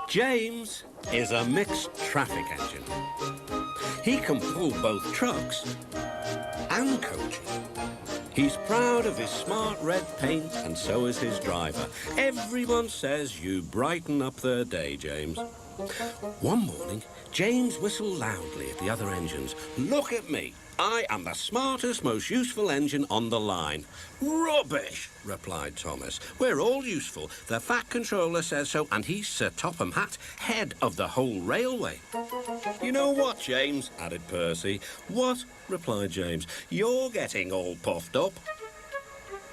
James is a mixed traffic engine. He can pull both trucks and coaches. He's proud of his smart red paint, and so is his driver. Everyone says you brighten up their day, James. One morning, James whistled loudly at the other engines. "Look at me. I am the smartest, most useful engine on the line." "Rubbish," replied Thomas. "We're all useful. The Fat Controller says so, and he's Sir Topham Hatt, head of the whole railway." "You know what, James?" added Percy. "What?" replied James. "You're getting all puffed up."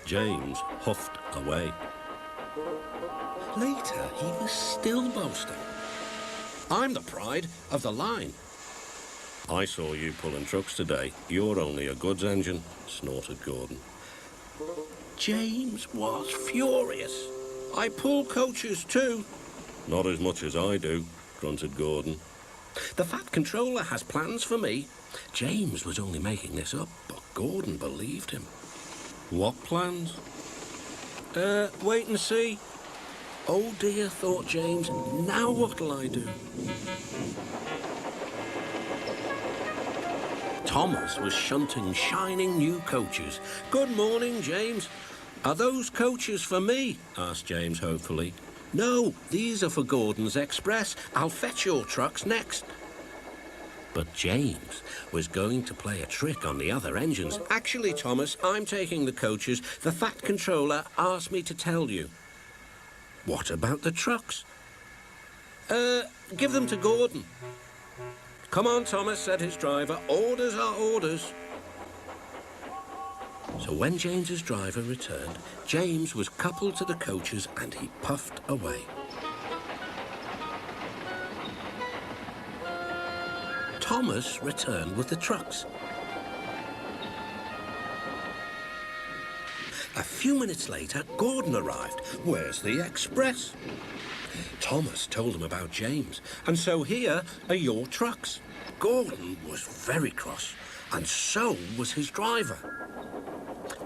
James huffed away. Later, he was still boasting. "I'm the pride of the line." "I saw you pulling trucks today. You're only a goods engine," snorted Gordon. James was furious. "I pull coaches too." "Not as much as I do," grunted Gordon. "The Fat Controller has plans for me." James was only making this up, but Gordon believed him. "What plans?" Wait and see." "Oh dear," thought James. "Now what'll I do?" Thomas was shunting shining new coaches. "Good morning, James." "Are those coaches for me?" asked James hopefully. "No, these are for Gordon's Express. I'll fetch your trucks next." But James was going to play a trick on the other engines. "Actually, Thomas, I'm taking the coaches. The Fat Controller asked me to tell you." "What about the trucks?" Give them to Gordon." "Come on, Thomas," said his driver. "Orders are orders." So when James's driver returned, James was coupled to the coaches and he puffed away. Thomas returned with the trucks. A few minutes later, Gordon arrived. "Where's the express?" Thomas told him about James, and so here are your trucks. Gordon was very cross, and so was his driver.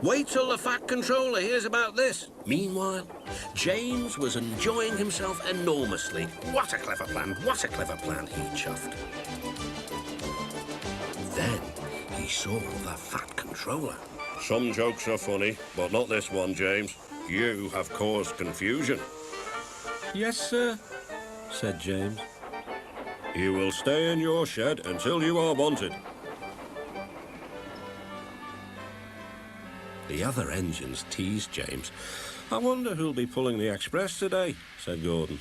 "Wait till the Fat Controller hears about this." Meanwhile, James was enjoying himself enormously. "What a clever plan, what a clever plan," he chuffed. Then he saw the Fat Controller. "Some jokes are funny, but not this one, James. You have caused confusion." "Yes, sir," said James. "You will stay in your shed until you are wanted." The other engines teased James. "I wonder who'll be pulling the express today," said Gordon.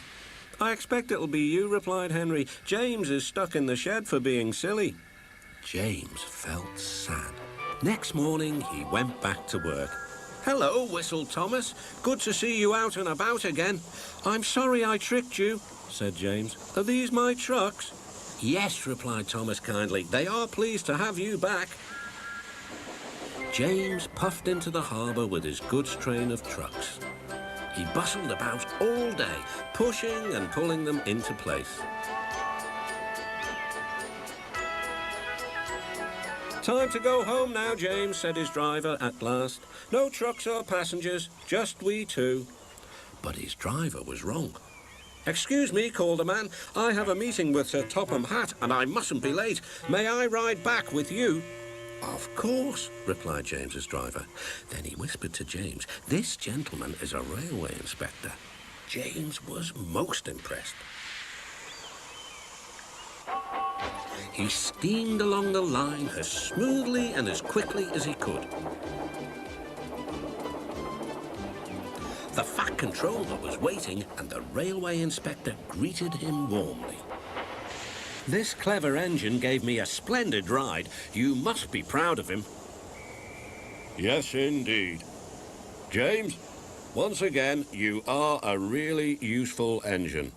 "I expect it'll be you," replied Henry. "James is stuck in the shed for being silly." James felt sad. Next morning, he went back to work. "Hello," whistled Thomas. "Good to see you out and about again." "I'm sorry I tricked you," said James. "Are these my trucks?" "Yes," replied Thomas kindly. "They are pleased to have you back." James puffed into the harbour with his goods train of trucks. He bustled about all day, pushing and pulling them into place. "Time to go home now, James," said his driver at last. "No trucks or passengers, just we two." But his driver was wrong. "Excuse me," called a man. "I have a meeting with Sir Topham Hatt, and I mustn't be late. May I ride back with you?" "Of course," replied James's driver. Then he whispered to James, "This gentleman is a railway inspector." James was most impressed. He steamed along the line as smoothly and as quickly as he could. The Fat Controller was waiting, and the railway inspector greeted him warmly. "This clever engine gave me a splendid ride. You must be proud of him." "Yes, indeed. James, once again, you are a really useful engine."